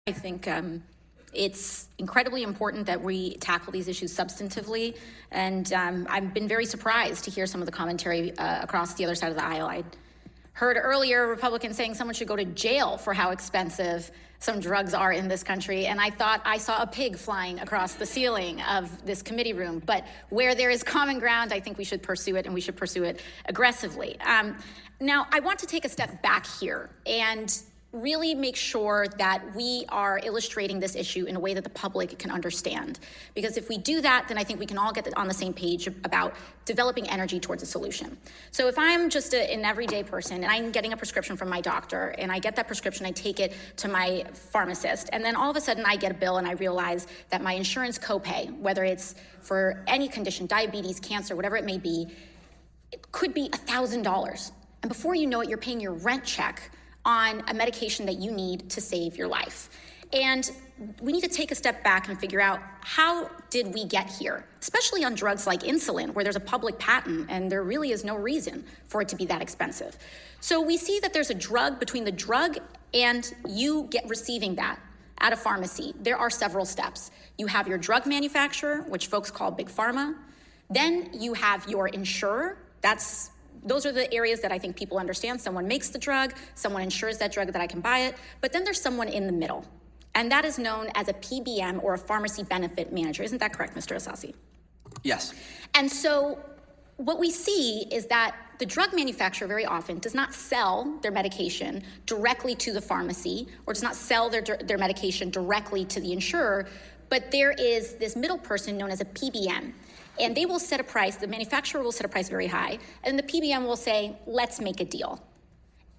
I think it's incredibly important that we tackle these issues substantively, and I've been very surprised to hear some of the commentary across the other side of the aisle. I heard earlier Republicans saying someone should go to jail for how expensive some drugs are in this country, and I thought I saw a pig flying across the ceiling of this committee room. But where there is common ground, I think we should pursue it, and we should pursue it aggressively. Now, I want to take a step back here and really make sure that we are illustrating this issue in a way that the public can understand. Because if we do that, then I think we can all get on the same page about developing energy towards a solution. So if I'm just an everyday person and I'm getting a prescription from my doctor and I get that prescription, I take it to my pharmacist, and then all of a sudden I get a bill and I realize that my insurance copay, whether it's for any condition, diabetes, cancer, whatever it may be, it could be $1,000. And before you know it, you're paying your rent check on a medication that you need to save your life. And we need to take a step back and figure out, how did we get here? Especially on drugs like insulin, where there's a public patent and there really is no reason for it to be that expensive. So we see that there's a drug between the drug and you receiving that at a pharmacy. There are several steps. You have your drug manufacturer, which folks call Big Pharma. Then you have your insurer. Those are the areas that I think people understand. Someone makes the drug, someone insures that drug that I can buy it, but then there's someone in the middle. And that is known as a PBM, or a pharmacy benefit manager. Isn't that correct, Mr. Asasi? Yes. And so what we see is that the drug manufacturer very often does not sell their medication directly to the pharmacy, or does not sell their medication directly to the insurer, but there is this middle person known as a PBM. And they will set a price, the manufacturer will set a price very high, and the PBM will say, let's make a deal.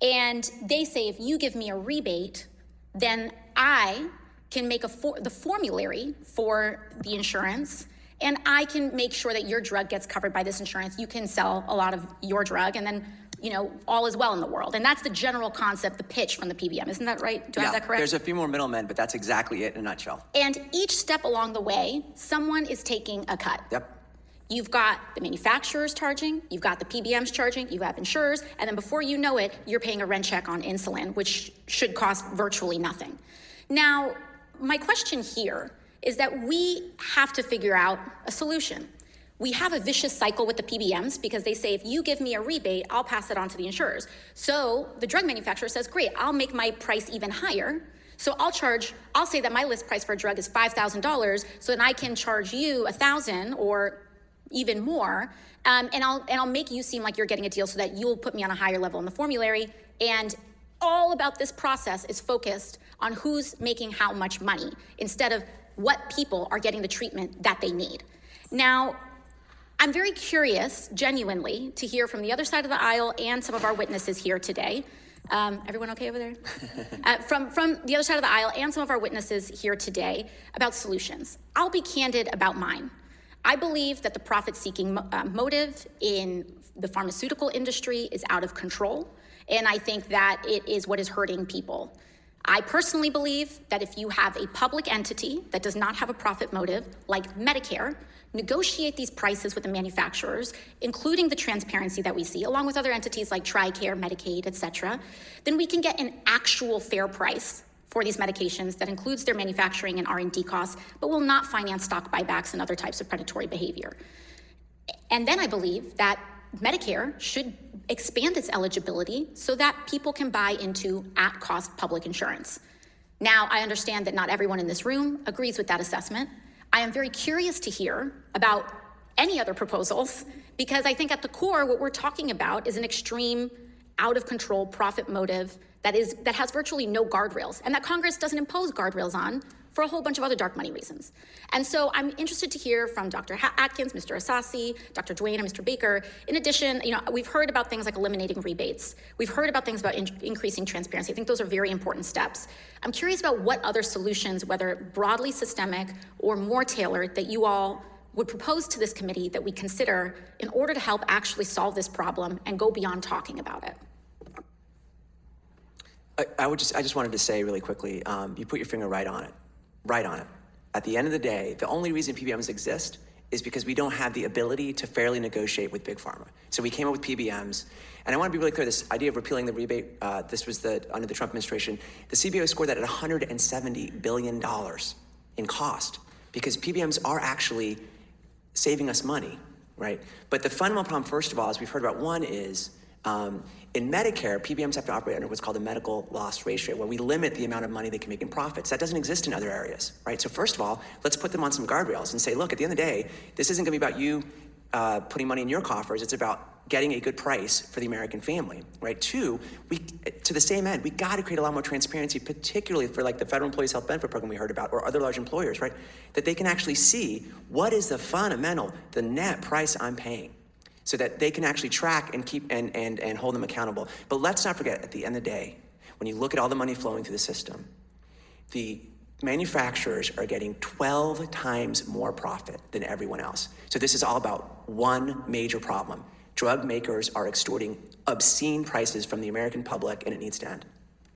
And they say, if you give me a rebate, then I can make the formulary for the insurance, and I can make sure that your drug gets covered by this insurance. You can sell a lot of your drug, and then, all is well in the world. And that's the general concept, the pitch from the PBM. Isn't that right? Do I have that correct? There's a few more middlemen, but that's exactly it in a nutshell. And each step along the way, someone is taking a cut. Yep. You've got the manufacturers charging, you've got the PBMs charging, you have insurers, and then before you know it, you're paying a rent check on insulin, which should cost virtually nothing. Now, my question here is that we have to figure out a solution. We have a vicious cycle with the PBMs because they say, if you give me a rebate, I'll pass it on to the insurers. So the drug manufacturer says, great, I'll make my price even higher. So I'll say that my list price for a drug is $5,000, so then I can charge you $1,000 or even more, and I'll make you seem like you're getting a deal so that you'll put me on a higher level in the formulary. And all about this process is focused on who's making how much money, instead of what people are getting the treatment that they need. Now, I'm very curious, genuinely, to hear from the other side of the aisle and some of our witnesses here today. Everyone okay over there? From the other side of the aisle and some of our witnesses here today about solutions. I'll be candid about mine. I believe that the profit-seeking motive in the pharmaceutical industry is out of control, and I think that it is what is hurting people. I personally believe that if you have a public entity that does not have a profit motive, like Medicare, negotiate these prices with the manufacturers, including the transparency that we see, along with other entities like TRICARE, Medicaid, et cetera, then we can get an actual fair price for these medications that includes their manufacturing and R&D costs, but will not finance stock buybacks and other types of predatory behavior. And then I believe that Medicare should expand its eligibility so that people can buy into at-cost public insurance. Now, I understand that not everyone in this room agrees with that assessment. I am very curious to hear about any other proposals, because I think at the core, what we're talking about is an extreme, out-of-control profit motive that has virtually no guardrails, and that Congress doesn't impose guardrails on for a whole bunch of other dark money reasons. And so I'm interested to hear from Dr. Atkins, Mr. Asasi, Dr. Duane, and Mr. Baker. In addition, we've heard about things like eliminating rebates. We've heard about things about increasing transparency. I think those are very important steps. I'm curious about what other solutions, whether broadly systemic or more tailored, that you all would propose to this committee that we consider in order to help actually solve this problem and go beyond talking about it. I just wanted to say really quickly, you put your finger right on it. Right on it. At the end of the day, the only reason PBMs exist is because we don't have the ability to fairly negotiate with Big Pharma. So we came up with PBMs. And I want to be really clear, this idea of repealing the rebate, this was under the Trump administration. The CBO scored that at $170 billion in cost, because PBMs are actually saving us money, right? But the fundamental problem, first of all, as we've heard about, one is in Medicare, PBMs have to operate under what's called a medical loss ratio, where we limit the amount of money they can make in profits. That doesn't exist in other areas, right? So first of all, let's put them on some guardrails and say, look, at the end of the day, this isn't gonna be about you putting money in your coffers. It's about getting a good price for the American family, right? Two, to the same end, we gotta create a lot more transparency, particularly for like the Federal Employees Health Benefit Program we heard about, or other large employers, right? That they can actually see what is the fundamental, the net price I'm paying, so that they can actually track and keep and hold them accountable. But let's not forget, at the end of the day, when you look at all the money flowing through the system, the manufacturers are getting 12 times more profit than everyone else. So this is all about one major problem. Drug makers are extorting obscene prices from the American public, and it needs to end.